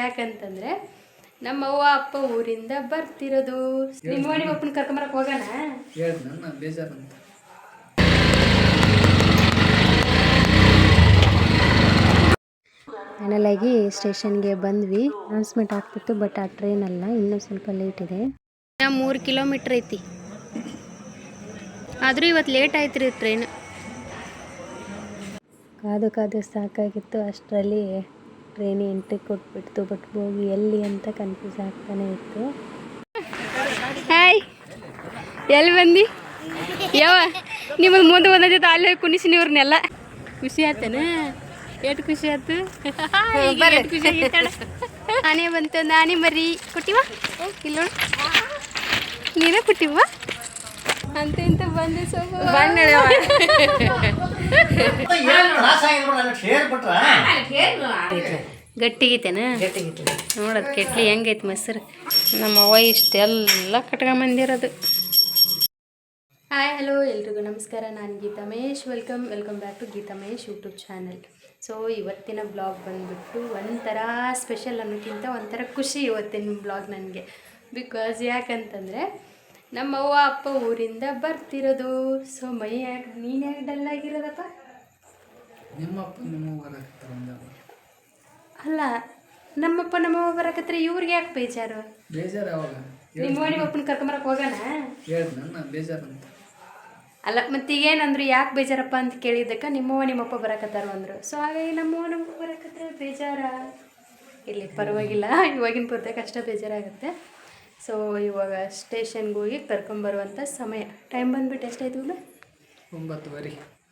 ಯಾಕಂತಂದ್ರೆ ನಮ್ಮ ಅವ್ವ ಅಪ್ಪ ಊರಿಂದ ಬರ್ತಿರೋದು. ನಿಮ್ಮ ಅಪ್ಪನ ಕರ್ಕೊಂಬರಕ್ಕೆ ಹೋಗೋಣ. ಬೇಜಾರಂತ ಫೈನಲಾಗಿ ಸ್ಟೇಷನ್ಗೆ ಬಂದ್ವಿ. ಅನೌನ್ಸ್ಮೆಂಟ್ ಆಗ್ತಿತ್ತು, ಬಟ್ ಆ ಟ್ರೈನ್ ಅಲ್ಲ, ಇನ್ನೂ ಸ್ವಲ್ಪ ಲೇಟ್ ಇದೆ. 3 ಕಿಲೋಮೀಟ್ರ್ ಐತಿ, ಆದರೂ ಇವತ್ತು ಲೇಟ್ ಆಯ್ತು ರೀ ಟ್ರೈನ್. ಕಾದು ಸಾಕಾಗಿತ್ತು. ಅಷ್ಟರಲ್ಲಿ ಟ್ರೈನ್ ಎಂಟ್ರಿ ಕೊಟ್ಬಿಡ್ತು, ಬಟ್ ಹೋಗಿ ಎಲ್ಲಿ ಅಂತ ಕನ್ಫ್ಯೂಸ್ ಆಗ್ತಾನೆ ಇತ್ತು. ಹಾಯ್, ಎಲ್ಲಿ ಬಂದು ನಿಮ್ಮದು ಮುಂದೆ ಒಂದೈತೆ ಅಲ್ಲಿ ಕುಣಿಸಿ ನೀವ್ರನ್ನೆಲ್ಲ. ಖುಷಿ ಆಯ್ತೇನ? ಎಷ್ಟು ಖುಷಿ ಆಯ್ತು. ಖುಷಿ ಆಗಿತ್ತಾಳ. ಆನೆ ಬಂತು, ಆನೆ ಮರಿ ಕೊಟ್ಟಿವ ಇಲ್ಲ ನೀನೇ ಕೊಟ್ಟಿವ ಅಂತ ಇಂತ ಬಂದು ಗಟ್ಟಿಗೈತೇನ ನೋಡೋದು ಕೆಟ್ಲಿ ಹೆಂಗೈತೆ ಮೊಸರು. ನಮ್ಮ ಅವ್ವ ಇಷ್ಟೆಲ್ಲ ಕಟ್ಕೊಂಬಂದಿರೋದು. ಹಾಯ್, ಹಲೋ, ಎಲ್ರಿಗೂ ನಮಸ್ಕಾರ. ನಾನು Geeta Mahesh. Welcome back to Geeta Mahesh YouTube channel. So ಇವತ್ತಿನ ಬ್ಲಾಗ್ ಬಂದುಬಿಟ್ಟು ಒಂಥರ ಸ್ಪೆಷಲ್ ಅನ್ನೋಕ್ಕಿಂತ ಒಂಥರ ಖುಷಿ ಇವತ್ತಿನ ಬ್ಲಾಗ್ ನನಗೆ. ಬಿಕಾಸ್ ಯಾಕಂತಂದರೆ ನಮ್ಮ ಅವ್ವ ಅಪ್ಪ ಊರಿಂದ ಬರ್ತಿರೋದು. ಸೊ ನೀನು ಯಾಕೆ ಡಲ್ ಆಗಿರೋದಪ್ಪ? ಅಲ್ಲ, ನಮ್ಮಪ್ಪ ನಮ್ಮವ್ವ ಬರಕತ್ರೆ ಇವ್ರಿಗೆ ಯಾಕೆ ಬೇಜಾರು? ನಿಮ್ಮ ಅಪ್ಪನ ಕರ್ಕೊಂಬರಕ್ಕೆ ಹೋಗೋಣ. ಅಲ್ಲ, ಮತ್ತೀಗೇನಂದ್ರು ಯಾಕೆ ಬೇಜಾರಪ್ಪ ಅಂತ ಕೇಳಿದ್ದಕ್ಕೆ ನಿಮ್ಮಪ್ಪ ಬರಕತ್ತಾರು ಅಂದರು. ಸೊ ಹಾಗಾಗಿ ನಮ್ಮಪ್ಪ ಬರಕತ್ರೆ ಬೇಜಾರ. ಇಲ್ಲಿ ಪರವಾಗಿಲ್ಲ, ಇವಾಗಿನ ಪೂರ್ತಿ ಅಷ್ಟೇ ಬೇಜಾರಾಗುತ್ತೆ. ಸೊ ಇವಾಗ ಸ್ಟೇಷನ್ಗೆ ಹೋಗಿ ಕರ್ಕೊಂಬರುವಂಥ ಸಮಯ. ಟೈಮ್ ಬಂದುಬಿಟ್ಟು ಎಷ್ಟಾಯ್ತು?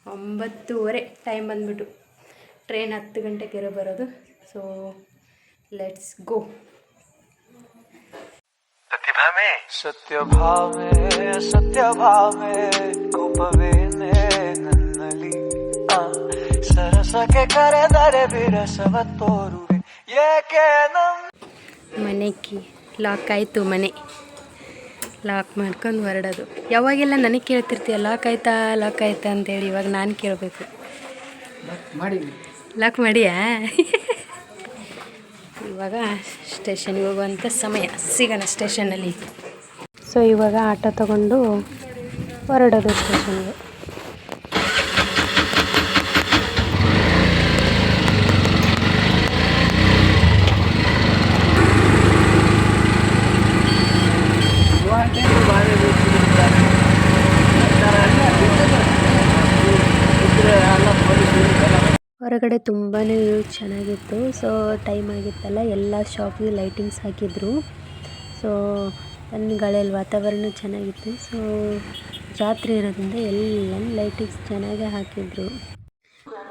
9:30 ಟೈಮ್ ಬಂದುಬಿಟ್ಟು. ಟ್ರೈನ್ 10 ಗಂಟೆಗೆ ಬರೋದು. So let's go. ಸತ್ಯಭಾಮೆ ಕೋಪವೇನೆ ನನ್ನಲ್ಲಿ ಸರಸಕ್ಕೆ ಕರೆದರೆ ಬಿರಸವ ತೋರುವೆ ಏಕೆ ಮನೆಗೆ ಲಾಕ್ ಆಯಿತು. ಮನೆ ಲಾಕ್ ಮಾಡ್ಕೊಂಡು ಹೊರಡೋದು. ಯಾವಾಗೆಲ್ಲ ನನಗೆ ಕೇಳ್ತಿರ್ತೀಯ ಲಾಕ್ ಆಯ್ತಾ ಅಂತೇಳಿ. ಇವಾಗ ನಾನು ಕೇಳಬೇಕು. ಲಾಕ್ ಮಾಡಿಯಾ? ಇವಾಗ ಸ್ಟೇಷನ್ಗೆ ಹೋಗುವಂಥ ಸಮಯ. ಸಿಗೋಣ ಸ್ಟೇಷನಲ್ಲಿ. ಸೊ ಇವಾಗ ಆಟೋ ತಗೊಂಡು ಹೊರಡೋದು ಸ್ಟೇಷನ್ಗೆ. ಹೊರಗಡೆ ತುಂಬಾ ವ್ಯೂ ಚೆನ್ನಾಗಿತ್ತು. ಸೊ ಟೈಮ್ ಆಗಿತ್ತಲ್ಲ, ಎಲ್ಲ ಶಾಪಿಗೆ ಲೈಟಿಂಗ್ಸ್ ಹಾಕಿದ್ರು. ಸೊ ಗಾಳಿಯಲ್ಲಿ ವಾತಾವರಣ ಚೆನ್ನಾಗಿತ್ತು. ಸೊ ಜಾತ್ರೆ ಇರೋದ್ರಿಂದ ಎಲ್ಲ ಲೈಟಿಂಗ್ಸ್ ಚೆನ್ನಾಗೇ ಹಾಕಿದ್ರು.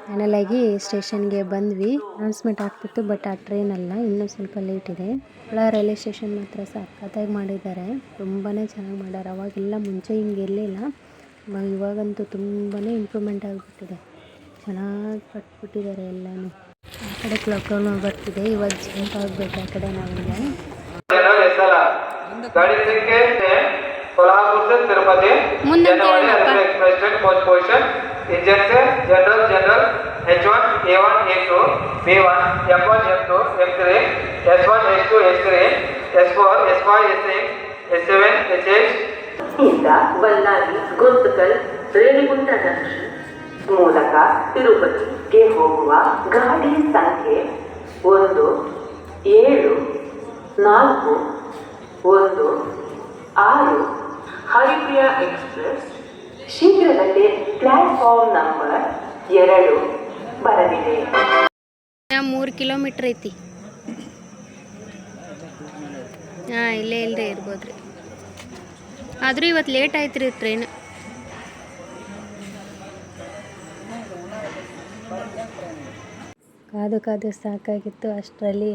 ಫೈನಲಾಗಿ ಸ್ಟೇಷನ್ಗೆ ಬಂದ್ವಿ. ಅನೌನ್ಸ್ಮೆಂಟ್ ಆಗ್ತಿತ್ತು, ಬಟ್ ಆ ಟ್ರೈನ್ ಅಲ್ಲ, ಇನ್ನೂ ಸ್ವಲ್ಪ ಲೇಟ್ ಇದೆ. ರೈಲ್ವೆ ಸ್ಟೇಷನ್ ಮಾತ್ರ ಸಖತ್ತಾಗಿ ಮಾಡಿದ್ದಾರೆ. ತುಂಬಾ ಚೆನ್ನಾಗಿ ಮಾಡ್ಯಾರ. ಅವಾಗೆಲ್ಲ ಮುಂಚೆ ಹಿಂಗೆ ಇರಲಿಲ್ಲ, ಇವಾಗಂತೂ ತುಂಬಾ ಇಂಪ್ರೂವ್ಮೆಂಟ್ ಆಗಿಬಿಟ್ಟಿದೆ. ಚೆನ್ನಾಗಿ ಕಟ್ಬಿಟ್ಟಿದ್ದಾರೆ ಎಲ್ಲನೂ. ಆ ಕಡೆ ಕ್ಲಾಕ್ ಬರ್ತಿದೆ. ಇವಾಗ ಜಂಪ್ ಆಗಬೇಕು ಆ ಕಡೆ. ನಾವೆಲ್ಲ ಮುಂದೆ H1, A1, A2, B1, M1, M2, M3, S1, S2, S3, S4, S5, S6, S7, S8 ಇಂದ ಬಳ್ಳಾರಿ ಗುಂತಕಲ್ ರೇಣಿಗುಂಟ ಜಂಕ್ಷನ್ ಮೂಲಕ ತಿರುಪತಿಗೆ ಹೋಗುವ ಗಾಡಿ ಸಂಖ್ಯೆ 1741 ಹರಿಪ್ರಿಯಾ ಎಕ್ಸ್ಪ್ರೆಸ್ ಶೀಘ್ರದಲ್ಲೇ ಪ್ಲಾಟ್ಫಾರ್ಮ್ ನಂಬರ್ 2 ಬರಲಿದೆ. 3 ಕಿಲೋಮೀಟ್ರ್ ಐತಿ. ಇಲ್ಲೇ ಇಲ್ಲದೆ ಇರ್ಬೋದು ರೀ. ಆದರೂ ಇವತ್ತು ಲೇಟ್ ಆಯ್ತು ರೀ ಟ್ರೈನ್. ಕಾದು ಸಾಕಾಗಿತ್ತು. ಅಷ್ಟರಲ್ಲಿ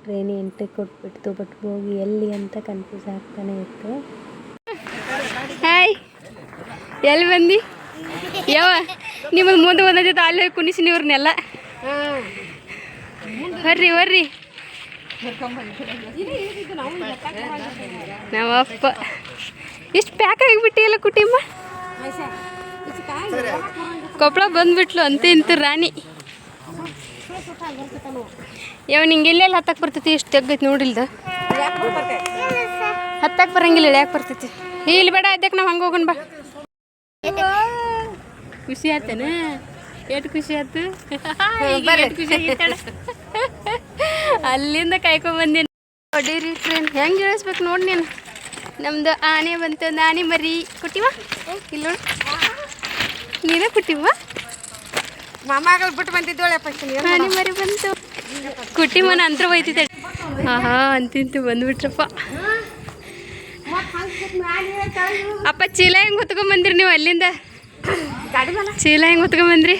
ಟ್ರೈನ್ ಎಂಟ್ರಿ ಕೊಟ್ಬಿಡ್ತು, ಬಟ್ ಹೋಗಿ ಎಲ್ಲಿ ಅಂತ ಕನ್ಫ್ಯೂಸ್ ಆಗ್ತಾನೆ ಇತ್ತು. ಹಾಯ್, ಎಲ್ಲಿ ಬಂದು ನಿಮ್ಮದು ಮುಂದೆ ಒಂದೈತೆ ಅಲ್ಲಿ ಕುಣಿಸಿ ನೀವ್ರನ್ನೆಲ್ಲ. ಬರ್ರಿ ನಮ್ಮಪ್ಪ ಎಷ್ಟು ಪ್ಯಾಕ್ ಆಗಿಬಿಟ್ಟಿಲ್ಲ ಕುಟುಂಬ. ಕೊಪ್ಪಳ ಬಂದ್ಬಿಟ್ಲು ಅಂತ ಇಂತ ರಾಣಿ. ಯಾವ ನಿಂಗೆ ಎಲ್ಲೆಲ್ಲಿ ಹತ್ತಕ್ಕೆ ಬರ್ತೈತಿ ಎಷ್ಟು ತೆಗ್ಗೈತಿ ನೋಡಿಲ್ದ ಹತ್ತಕ್ಕೆ ಬರಂಗಿಲ್ಲ ಯಾಕೆ ಬರ್ತೈತಿ ಇಲ್ಲಿ ಬೇಡ ಇದ್ದಕ್ಕೆ ನಾವು ಹಂಗೆ ಹೋಗೋಣ ಬಾ ಖುಷಿ ಆಯ್ತೇನ ಎಷ್ಟು ಖುಷಿ ಆಯ್ತು ಖುಷಿ ಆಗಿತ್ತಣ್ಣ ಅಲ್ಲಿಂದ ಕಾಯ್ಕೊಂಬಂದೇನೆ ಹೊಡೀರಿ ಟ್ರೈನ್ ಹೆಂಗೆ ಇಳಿಸ್ಬೇಕು ನೋಡಿ ನೀನು ನಮ್ದು ಆನೆ ಬಂತು ಆನೆ ಮರಿ ಕುಟ್ಟಿವ ಇಲ್ಲ ನೀನೇ ಕುಟ್ಟಿವ ಮಾಮಾಗಳು ಬಿಟ್ಟು ಬಂದಿದ್ದೋಳಪ್ಪ ಆನೆ ಮರಿ ಬಂತು ಕುಟ್ಟಿ ಮನ ಅಂತರ ಹೋಯ್ತಿದ್ದೆ ಆಹಾ ಅಂತಿಂತು ಬಂದ್ಬಿಟ್ರಪ್ಪ ಅಪ್ಪ ಚೀಲ ಹೆಂಗೆ ಹೊತ್ಕೊಂಬಂದ್ರಿ ನೀವು ಅಲ್ಲಿಂದ ಚೀಲ ಹೆಂಗೆ ಹೊತ್ಕೊಂಬಂದ್ರಿ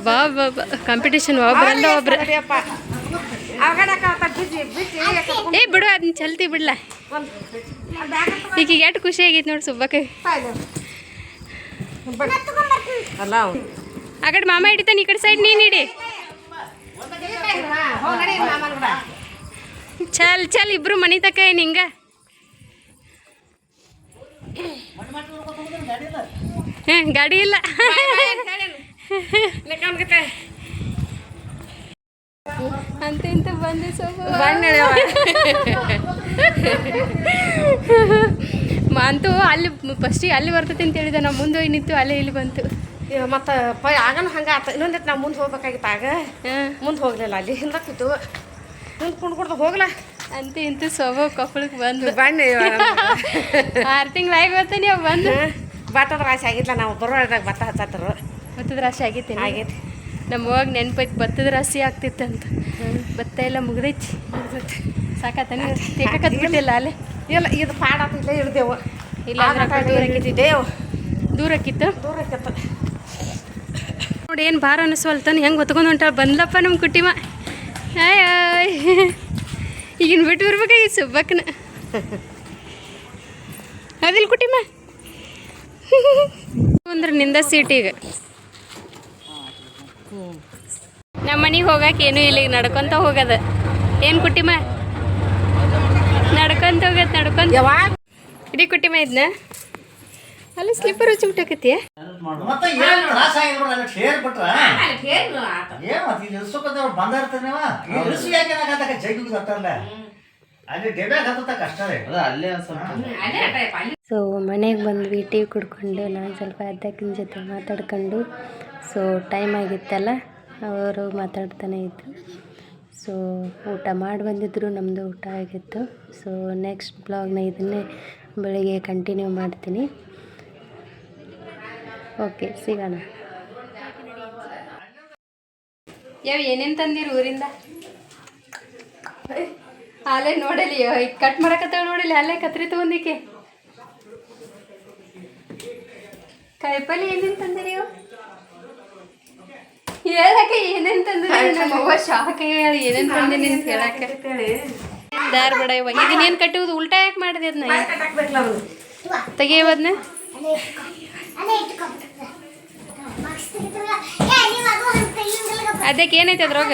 ಬಾ ಬಾ ಬಾ ಕಾಂಪಿಟೇಷನ್ ಒಬ್ರಲ್ಲ ಒಬ್ರು ಏ ಬಿಡು ಅದನ್ನ ಚಲ್ತಿ ಬಿಡ್ಲ ಈಗ ಎಷ್ಟು ಖುಷಿ ಆಗೈತೆ ನೋಡಿ ಸುಬ್ಬಕ್ಕೆ ಆ ಕಡೆ ಮಾಮ ಹಿಡಿತಾನೆ ಈ ಕಡೆ ಸೈಡ್ ನೀನು ಹಿಡಿ ಚಲ್ ಚಲ್ ಇಬ್ರು ಮನೆ ತಕ ಏನು ಹಿಂಗ ಗಾಡಿ ಇಲ್ಲ ಅಂತ ಇಂತ ಬಂದು ಅಂತೂ ಅಲ್ಲಿ ಫಸ್ಟಿಗೆ ಅಲ್ಲಿ ಬರ್ತೈತೆ ಅಂತ ಹೇಳಿದ ನಾವು ಮುಂದೆ ಹೋಗಿ ನಿಂತು ಅಲ್ಲೇ ಇಲ್ಲಿ ಬಂತು ಮತ್ತು ಆಗನ ಹಂಗೆ ಆತ ಇನ್ನೊಂದು ನಾವು ಮುಂದೆ ಹೋಗ್ಬೇಕಾಗಿತ್ತು ಆಗ ಮುಂದೆ ಹೋಗ್ಲಿಲ್ಲ ಅಲ್ಲಿ ಹಿಂದೆ ಕೂತು ಹಿಂದೆ ಕುಣ್ಕೊಡ್ದು ಹೋಗ್ಲ ಅಂತ ಇಂತ ಸ್ವಭಾವ ಕೊಪ್ಪಳಕ್ಕೆ ಬಂದು ಬಣ್ಣ 6 ತಿಂಗಳಾಗಿ ಬರ್ತಾನೆ ನೀವು ಬಂದು ಭತ್ತದ ರಾಶಿ ಆಗಿಲ್ಲ ನಾವು ಬರೋದಾಗ ಭತ್ತ ಹಚ್ಚತ್ತರು ಭತ್ತದ ರಾಶಿ ಆಗೈತಿ ಆಗೈತಿ ನಮ್ಮ ಹೋಗಿ ನೆನಪೈತಿ ಭತ್ತದ ರಾಶಿ ಆಗ್ತಿತ್ತಂತ ಭತ್ತ ಎಲ್ಲ ಮುಗ್ದೈತಿ ಸಾಕಾತಾನೆ ತೆಕ್ಕತ್ಬಿಟ್ಟಿಲ್ಲ ಅಲ್ಲೇ ಇಲ್ಲ ಇದು ಪಾಡಾತ ಇಲ್ಲೇ ಇಳ್ದೇವು ಇಲ್ಲ ದೂರಕ್ಕಿದ್ದೇವು ದೂರಕ್ಕಿತ್ತು ದೂರಕ್ಕಿತ್ತು ನೋಡಿ ಏನು ಭಾರ ಅನ್ನಿಸ್ವಲ್ತಾನೆ ಹೆಂಗೆ ಹೊತ್ಕೊಂಡು ಹೊಂಟಾಳ ಬಂದ್ಲಪ್ಪ ನಮ್ಮ ಕುಟ್ಟಿಮ ಆಯ್ ಈಗಿನ ಬಿಟ್ಟು ಬರ್ಬೇಕಾಗಿ ಸುಬ್ಬಕ್ಕನ ಅದಿಲ್ಲ ಕುಟ್ಟಿಮ ಅಂದ್ರೆ ನಿಂದ ಸೀಟಿಗೆ ನಮ್ಮ ಮನೆಗೆ ಹೋಗಕ್ಕೆ ಏನೂ ಇಲ್ಲ ಈಗ ನಡ್ಕೊತ ಹೋಗದ ಏನು ಕುಟ್ಟಿಮ ನಡ್ಕೊಂತ ಹೋಗತ್ ನಡ್ಕೊಂತ ಯಾವಾಗ ಇಡೀ ಕುಟ್ಟಿಮ ಇದನ್ನ ಅಲ್ಲಿ ಸ್ಲಿಪ್ಪರ್ ಹಚ್ಚಿಬಿಟ್ಟಕತ್ತೀಯ ಮತ್ತೆ ಏನು ತ್ರಾಸ ಆಗಿಲ್ಲ ನೋಡು, ಅಲ್ಲಿ ಶೇರ್ ಬಿಟ್ರ ಏನು ಮತ್ತೆ ಇಲ್ಲಿ ಇಳಿಸ್ಕೊತ ಬಂದ ಇರ್ತೀರಿ ನೀವು ಇಳಿಸಿ ಯಾಕೆ ಏನಾಗತ್ತ ಜಗ್ಗಿಗೆ ತಟ್ಟಲ್ಲ ಅಲ್ಲಿ ಡೆಬ್ಯಾಗ ಹತ್ತತ್ತ ಕಷ್ಟ ರೀ ಅಲ್ಲೇ ಸೊ ಮನೆಗೆ ಬಂದ್ವಿ ಟೀ ಕುಡ್ಕೊಂಡು ನಾನು ಸ್ವಲ್ಪ ಅದ್ದಕ್ಕಿನ ಜೊತೆ ಮಾತಾಡ್ಕೊಂಡು ಸೊ ಟೈಮ್ ಆಗಿತ್ತಲ್ಲ ಅವರು ಮಾತಾಡ್ತಾನೆ ಇದ್ದರು ಸೊ ಊಟ ಮಾಡಿ ಬಂದಿದ್ದರು ನಮ್ಮದು ಊಟ ಆಗಿತ್ತು ಸೊ ನೆಕ್ಸ್ಟ್ ಬ್ಲಾಗ್ನ ಇದನ್ನೇ ಬೆಳಿಗ್ಗೆ ಕಂಟಿನ್ಯೂ ಮಾಡ್ತೀನಿ ಓಕೆ ಸಿಗೋಣ ಯಾವ ಏನೇನು ತಂದಿರಿ ಊರಿಂದ ಅಲ್ಲೇ ನೋಡಲಿ ಈಗ ಕಟ್ ಮಾಡಕತ್ತಾವ ನೋಡಿಲ್ಲ ಅಲ್ಲೇ ಕತ್ರಿ ತೊಗೊಂಡಿಕೆ ಕಾಯಿಪಲ್ಲೆ ಏನೇನು ತಂದಿರಿ ಹೇಳಕ್ಕೆ ಏನೇನು ತಂದಿರಿ ನಮ್ಮವ್ವ ಶಾಕ್ ಹೇಳಿ ಏನೇನು ತಂದಿನಿ ಅಂತ ಹೇಳಕ್ಕೆ ದಾರ ಬೇಡ ಇವ ಇದನ್ನೇನು ಕಟ್ಟುವುದು ಉಲ್ಟಾ ಯಾಕೆ ಮಾಡಿದೆ ಅದನ್ನ ತೆಗಿಯೋದನ್ನ ಅದಕ್ಕೆ ಏನೈತೆ ಅದ್ರಾಗ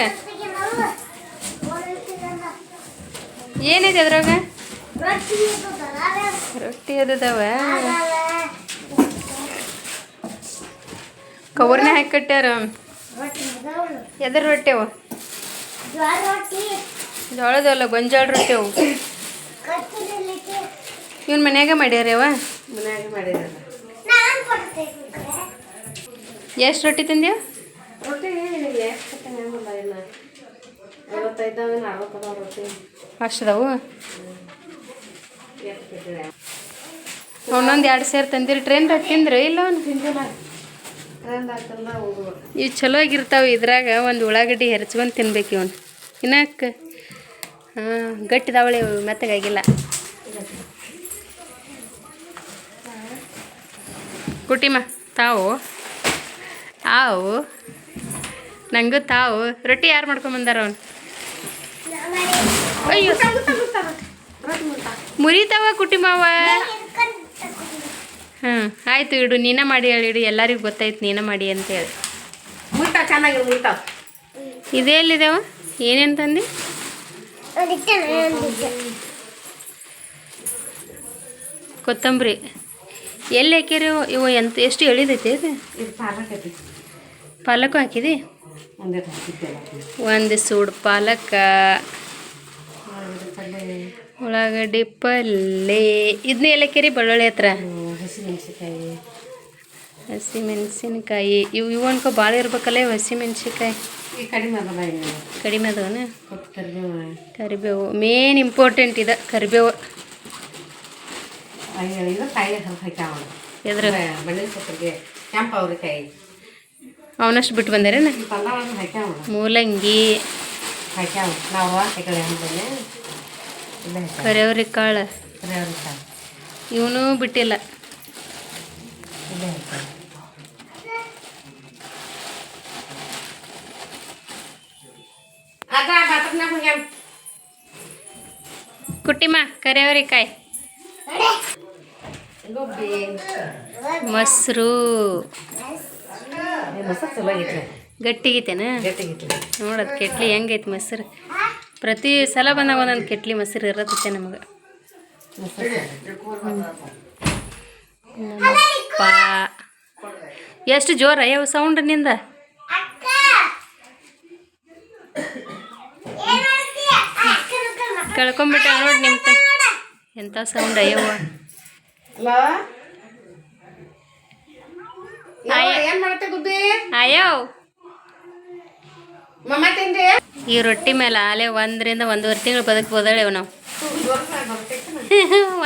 ಏನೈತೆ ಅದ್ರಾಗ ರೊಟ್ಟಿ ಅದವ ಕವರ್ನ ಹಾಕಿ ಕಟ್ಟ್ಯಾರ ಎದ್ರ ರೊಟ್ಟಿ ಅವ ಜೋಳದಲ್ಲ ಗೊಂಜಾಳ ರೊಟ್ಟಿ ಅವು ಇವನ್ ಮನ್ಯಾಗ ಮಾಡ್ಯಾರ ಅವ ಮನ್ಯಾಗ ಮಾಡಿರಲ್ಲ ಎಷ್ಟು ರೊಟ್ಟಿ ತಂದ್ಯಾವ ರೊಟ್ಟಿ ಎಷ್ಟು ಇಲ್ಲ ಇನ್ನು 55 60 ರೊಟ್ಟಿ ಅಷ್ಟದವು ಒಂದೊಂದು 2 ಸೇರು ತಂದಿರಿ ಟ್ರೈನ್ ತಿಂದ್ರೆ ಇಲ್ಲ ಅವ್ನು ತಿಂದಿಲ್ಲ ಟ್ರೆಂಡ್ ಆಗ್ತಲ್ಲ ಹೋಗುವ ಇವು ಚಲೋ ಆಗಿರ್ತಾವೆ ಇದ್ರಾಗ ಒಂದು ಉಳ್ಳಾಗಡ್ಡಿ ಹೆರ್ಚ್ಕೊಂಡು ತಿನ್ಬೇಕು ಇವನು ಇನ್ನಕ್ಕೆ ಹಾಂ ಗಟ್ಟಿದಾವಳೆ ಮೆತ್ತಗಾಗಿಲ್ಲ ಕುಟಿಮ ತಾವು ಆವು ನಂಗೂ ತಾವು ರೊಟ್ಟಿ ಯಾರು ಮಾಡ್ಕೊಂಬಂದಾರ ಅವನು ಅಯ್ಯೋ ಮುರಿತಾವ ಕುಟಿಮವ ಹಾಂ ಆಯಿತು ಇಡು ನೀನ ಮಾಡಿ ಹೇಳಿಡು ಎಲ್ಲರಿಗೂ ಗೊತ್ತಾಯ್ತು ನೀನ ಮಾಡಿ ಅಂತೇಳಿ ಮುಯ್ತಾವ ಚೆನ್ನಾಗಿ ಮುಯ್ತಾವ ಇದೆಲ್ಲಿದ್ದಾವ ಏನೇನು ತಂದು ಕೊತ್ತಂಬರಿ ಎಲ್ಲಿ ಹಾಕ್ಯಾರಿ ಇವು ಎಂತ ಎಷ್ಟು ಎಳಿದೈತಿ ಅದು ಇದು ಪಾಲಕೈತಿ ಪಾಲಕು ಹಾಕಿದಿ? ಒಂದೇಟು ಹಾಕಿದ್ದೆಲ್ಲ ಒಂದು ಸೂಡು ಪಾಲಕ, ಉಳ್ಳಾಗಡ್ಡಿ ಪಲ್ಲೆ, ಇದನ್ನ ಏಲಕ್ಕಿರಿ ಬೆಳ್ಳುಳ್ಳಿ ಹತ್ರ, ಹಸಿಮೆಣಸಿಕಾಯಿ, ಹಸಿಮೆಣಸಿನ್ಕಾಯಿ. ಇವು ಅನ್ಕೋ ಭಾಳ ಇರ್ಬೇಕಲ್ಲ ಇವು ಹಸಿಮೆಣಸಿನ್ಕಾಯಿ. ಈ ಕಡಿಮೆ ಅದಲ್ಲ ಈಗ ಕಡಿಮೆ ಅದಾವನ? ಕೊಟ್ಟು ಕರಿಬೇವು ಕರಿಬೇವು ಮೇನ್ ಇಂಪಾರ್ಟೆಂಟ್ ಇದೆ ಕರಿಬೇವು. ಇದು ಕಾಯಿ ಸ್ವಲ್ಪ ಹಾಕ್ಯಾವ ಎದ್ರ ಬೆಳ್ಳುಳ್ಳಿ ಸೊಪ್ಪಿಗೆ ಕೆಂಪು ಅವ್ರಿಕಾಯಿ ಅವನಷ್ಟು ಬಿಟ್ಟು ಬಂದಾರೇನ? ತಂದಾಳ ಹಾಕ್ಯಾವ ಮೂಲಂಗಿ, ಹಾಕ್ಯಾವ ನಾವು ಹಾಕಿ ಹಂಬಲ್ಲಿ ಇಲ್ಲ ಕರಿಯವ್ರಿ ಕಾಳು ಕರಿ ಅವ್ರಿಕಾಯಿ ಇವನು ಬಿಟ್ಟಿಲ್ಲ. ಇಲ್ಲೇ ಹಾಕ್ಯಾವ ಅದ ಬಾತ್ರೂಮ್ನಾಗ ಹೋಗ್ಯಾವ ಕುಟ್ಟಿಮ್ಮ ಕರಿಯವ್ರಿ ಕಾಯಿ, ಗೊಬ್ಬಿ ಮೊಸರು ಮೊಸರು ಚಲೋ ಆಗೈತೆ ಗಟ್ಟಿಗೈತೇನ? ಗಟ್ಟಿಗಿತ್ತು ನೋಡೋದು ಕೆಟ್ಲಿ ಹೆಂಗೈತೆ ಮೊಸರು. ಪ್ರತಿ ಸಲ ಬಂದಾಗ ಒಂದೊಂದು ಕೆಟ್ಲಿ ಮೊಸರು ಇರತ್ತೆ ನಮಗೆ. ನಮ್ಮಪ್ಪ ಎಷ್ಟು ಜೋರ ಯಾವ ಸೌಂಡ್ ನಿಂದ? ಕಳ್ಕೊಂಬಿಟ್ಟ ನೋಡಿ ನಿಮ್ಮ ಎಂಥ ಸೌಂಡ್ ಅಯ್ಯವ್ವ. ಹಲೋ ಏನು ಮಾಡತ್ತೆ ಗುಬ್ಬಿ ಅಯ್ಯೋ ಮಮ್ಮ ತಿಂದಿ ಈ ರೊಟ್ಟಿ ಮೇಲೆ ಆಲೆ 1 ರಿಂದ 1.5 ತಿಂಗಳು ಬದುಕ್ಬೋದಳೆ ನಾವು.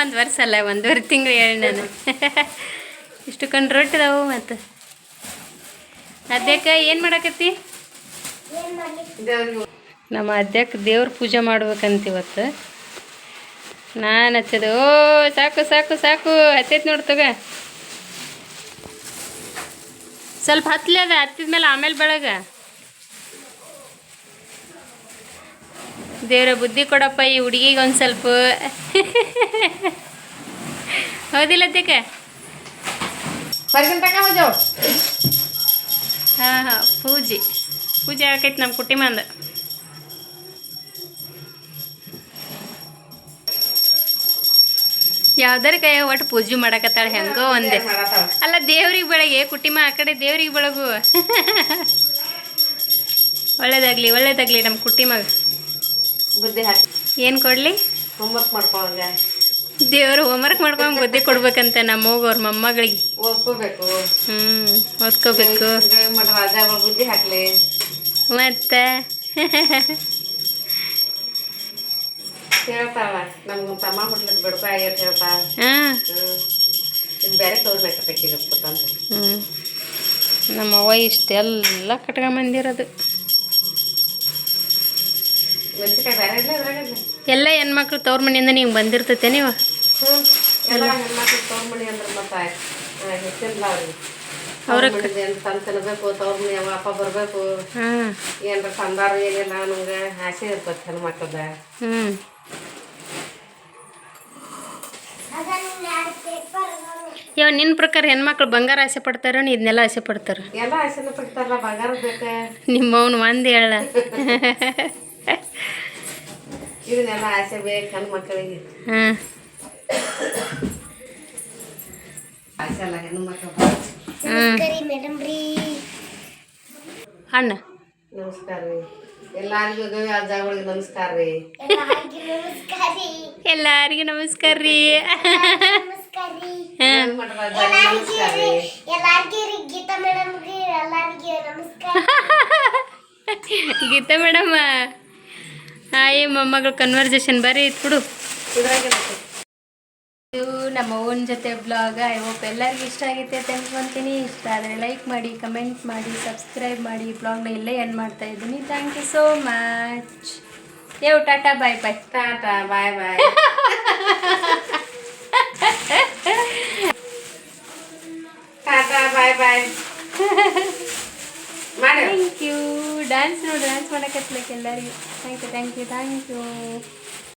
1 ವರ್ಷ ಅಲ್ಲ 1.5 ತಿಂಗಳು ಹೇಳಿ ನಾನು. ಇಷ್ಟು ಕಂಡು ರೊಟ್ಟಿದಾವು. ಮತ್ತು ಅದ್ಯಾಕ ಏನು ಮಾಡಕತ್ತಿ? ನಮ್ಮ ಅದ್ಯಾಕ ದೇವ್ರ ಪೂಜೆ ಮಾಡ್ಬೇಕಂತ ಇವತ್ತು ನಾನು ಹಚ್ಚದು. ಓ ಸಾಕು ಸಾಕು ಸಾಕು ಹತ್ತೈತಿ ನೋಡಿ ತಗ. ಸ್ವಲ್ಪ ಹತ್ತಲೇ ಅದ, ಹತ್ತಿದ್ಮೇಲೆ ಆಮೇಲೆ ಬೆಳಗ. ದೇವ್ರ ಬುದ್ಧಿ ಕೊಡಪ್ಪ ಈ ಹುಡುಗಿಗೆ ಒಂದು ಸ್ವಲ್ಪ. ಹೌದಿಲ್ಲ ಅದ್ಯಾಕ? ಹೊರಗಿನ ತಕ ಹೋಜಾವ್ ಹಾಂ ಪೂಜೆ ಆಕೈತಿ ನಮ್ಮ ಕುಟಿಮಂದ. ಯಾವ್ದಾರ ಕೈ ಒಟ್ಟು ಪೂಜೆ ಮಾಡಕತ್ತಾಳೆ ಹೆಂಗೋ ಒಂದೇ. ಅಲ್ಲ ದೇವ್ರಿಗೆ ಬೆಳಗ್ಗೆ ಕುಟಿಮ ಆ ಕಡೆ ದೇವ್ರಿಗೆ ಬೆಳಗು. ಒಳ್ಳೇದಾಗ್ಲಿ ನಮ್ಮ ಕುಟಿಮಗ. ಬುದ್ಧಿ ಹಾಕಿ ಏನು ಕೊಡಲಿ? ಹೋಮ್ವರ್ಕ್ ಮಾಡ್ಕೊಂಡ ದೇವರು ಹೋಮ್ವರ್ಕ್ ಮಾಡ್ಕೊಂಡು ಬುದ್ಧಿ ಕೊಡ್ಬೇಕಂತ ನಮ್ಮ ಅವ್ರ ಮೊಮ್ಮಗಳಿಗೆ. ಓದ್ಕೋಬೇಕು ಓದ್ಕೋಬೇಕು ಮಠ ರಾಜಾಗಳು ಬುದ್ಧಿ ಹಾಕ್ಲಿ. ಮತ್ತೆ ಹೇಳ್ತಾಳ ನಮ್ಗೆ ತಮ್ಮ ಹುಟ್ಲಿಕ್ಕೆ ಬಿಡ್ಕೊ ಆಗೈತೆ ಹೇಳ್ತಾ. ಹಾಂ ಇದು ಬೇರೆ ತೋರ್ಬೇಕೀಗ ಅಂತ. ನಮ್ಮವ್ವ ಇಷ್ಟೆಲ್ಲ ಕಟ್ಕೊಂಬಂದಿರೋದು. ಮೆಣಸಿನ್ಕಾಯಿ ಬೇರೆ ಇಲ್ಲ ಇದ್ರಾಗ ಎಲ್ಲ ಹೆಣ್ಮಕ್ಳು ತವ್ರ ಮನೆಯಿಂದ ನೀವು ಬಂದಿರ್ತೈತೆ ನೀವು? ಎಲ್ಲ ಹೆಣ್ಮಕ್ಳು ತವ್ರ ಮನೆ ಅಂದ್ರೆ ಮತ್ತೆ ಹೆಚ್ಚಿಲ್ಲ ಅವ್ರಿಗೆ ತಂದು ತಿನ್ಬೇಕು. ತವ್ರ ಮನೆ ಅವ ಅಪ್ಪ ಬರಬೇಕು. ಹಾಂ ಏನಾರ ತಂದಾರು ಏನಿಲ್ಲ ನಮ್ಗೆ ಆಸೆ ಇರ್ತದೆ ಹೆಣ್ಮಕ್ಳದ. ನಿನ್ನ ಪ್ರಕಾರ ಹೆಣ್ಮಕ್ಳು ಬಂಗಾರ ಆಸೆ ಪಡ್ತಾರೋ ಇದನ್ನೆಲ್ಲ ಆಸೆ ಪಡ್ತಾರ? ಎಲ್ಲ ಆಸೆನ ಪಡ್ತಾರಲ್ಲ, ಬಂಗಾರ ಬೇಕ. ನಿಮ್ಮವನು ಒಂದು ಹೇಳ. ಇದನ್ನೆಲ್ಲ ಆಸೆ ಬೇಕು ಹೆಣ್ಮಕ್ಳಿಗೆ. ಹಾಂ ಆಸೆ ಅಲ್ಲ ಹೆಣ್ಮಕ್ಳು. ಅಣ್ಣ ನಮಸ್ಕಾರ ರೀ ಎಲ್ಲಾರಿಗೂ ಅಜ್ಜಗಳಿಗೆ ನಮಸ್ಕಾರ ರೀ. ಎಲ್ಲರಿಗೂ ನಮಸ್ಕಾರ ರೀ. ನಮಸ್ಕಾರ ರೀ. ಗೀತಾ ಮೇಡಮ್ಮ ಹಾಯ್ ಮೊಮ್ಮಗಳು ಕನ್ವರ್ಜೇಷನ್ ಬರೀ ಇಟ್ಬಿಡು. ಇದು ನಮ್ಮ ಓನ್ ಜೊತೆ ಬ್ಲಾಗ್. ಐ ಹೋಪ್ ಎಲ್ಲರಿಗೂ ಇಷ್ಟ ಆಗೈತೆ ಅಂತ ಅನ್ಕೊಂತೀನಿ. ಇಷ್ಟ ಆದರೆ ಲೈಕ್ ಮಾಡಿ, ಕಮೆಂಟ್ ಮಾಡಿ, ಸಬ್ಸ್ಕ್ರೈಬ್ ಮಾಡಿ. ಬ್ಲಾಗ್ನ ಇಲ್ಲೇ ಎಂಡ್ ಮಾಡ್ತಾ ಇದ್ದೀನಿ. Thank you so much. Tata bye bye. Tata bye bye. Tata bye bye ಮಾಡಿ. Thank you. ಡ್ಯಾನ್ಸ್ ಮಾಡಕತ್ಲಕ್ಕೆ ಎಲ್ಲರಿಗೂ ಥ್ಯಾಂಕ್ ಯು.